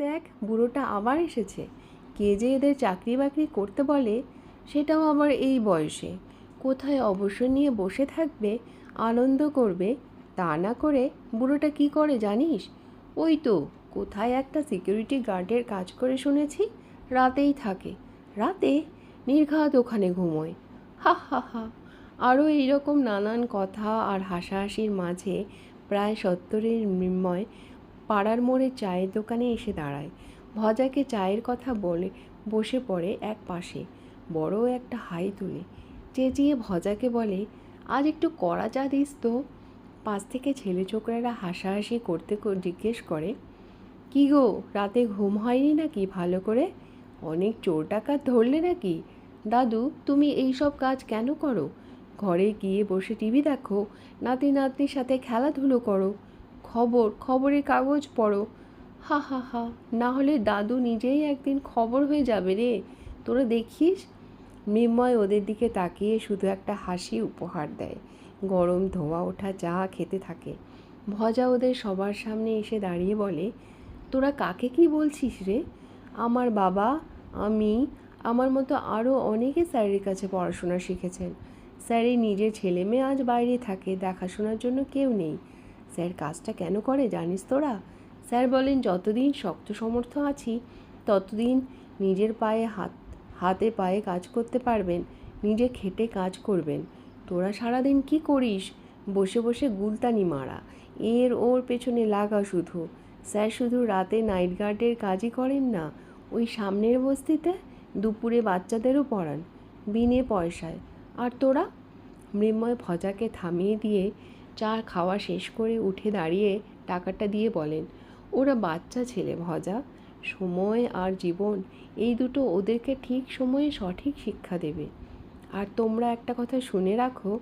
দেখ বুড়োটা আবার এসেছে। কে যে এদের চাকরি বাকরি করতে বলে, সেটাও আবার এই বয়সে। কোথায় অবসর নিয়ে বসে থাকবে, আনন্দ করবে, তা না করে বুড়োটা কি করে জানিস? ওই তো কোথায় একটা সিকিউরিটি গার্ডের কাজ করে শুনেছি, রাতেই থাকে। রাতে নির্ঘাত ওখানে ঘুমোয়। হা হা হা। আরও এইরকম নানান কথা আর হাসাহাসির মাঝে প্রায় 70-এর মৃন্ময় পাড়ার মোড়ে চায়ের দোকানে এসে দাঁড়ায়। ভজাকে চায়ের কথা বলে বসে পড়ে এক পাশে, বড় একটা হাই তুলে চেঁচিয়ে ভজাকে বলে, আজ একটু কড়া চা দিস তো। পাশ থেকে ছেলে ছোকরারা হাসাহাসি করতে জিজ্ঞেস করে, কি গো, রাতে ঘুম হয়নি নাকি ভালো করে? অনেক চোর ডাকাত ধরলে নাকি? দাদু, তুমি এই সব কাজ কেন করো? ঘরে গিয়ে বসে টিভি দেখো, নাতি নাতনির সাথে খেলাধুলো করো, খবরের কাগজ পড়ো। হা হা হা। না হলে দাদু নিজেই একদিন খবর হয়ে যাবে রে, তোরা দেখিস। মৃন্ময় ওদের দিকে তাকিয়ে শুধু একটা হাসি উপহার দেয়। গরম ধোয়া ওঠা চা খেতে থাকে। ভজা ওদের সবার সামনে এসে দাঁড়িয়ে বলে, তোরা কাকে কি বলছিস রে? আমার বাবা, আমি, আমার মতো আরও অনেকে স্যারের কাছে পড়াশোনা শিখেছেন। স্যারের নিজের ছেলে মেয়ে আজ বাইরে থাকে, দেখাশোনার জন্য কেউ নেই। স্যার কাজটা কেন করে জানিস তোরা? স্যার বলেন, যতদিন শক্ত সমর্থ আছি ততদিন নিজের পায়ে হাতে পায়ে কাজ করতে পারবেন, নিজে খেটে কাজ করবেন। তোরা সারাদিন কি করিস? বসে বসে গুলতানি মারা, এর ওর পেছনে লাগা শুধু। স্যার শুধু রাতে নাইট গার্ডের কাজই করেন না, ওই সামনের বস্তিতে দুপুরে বাচ্চাদেরও পড়ান, বিনে পয়সায়। আর তোরা? মৃন্ময় ভজাকে থামিয়ে দিয়ে চা খাওয়া শেষ করে উঠে দাঁড়িয়ে টাকাটা দিয়ে বলেন, ওরা বাচ্চা ছেলে ভজা, সময় আর জীবন এই দুটো ওদেরকে ঠিক সময়ে সঠিক শিক্ষা দেবে। আর তোমরা একটা কথা শুনে রাখো,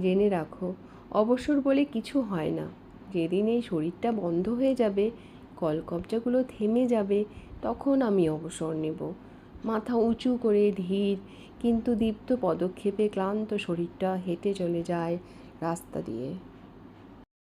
জেনে রাখো, অবসর বলে কিছু হয় না। যেদিন এই শরীরটা বন্ধ হয়ে যাবে, কলকবজাগুলো থেমে যাবে, তখন আমি অবসর নেব। মাথা উঁচু করে ধীর কিন্তু দীপ্ত পদক্ষেপে ক্লান্ত শরীরটা হেঁটে চলে যায় রাস্তা দিয়ে।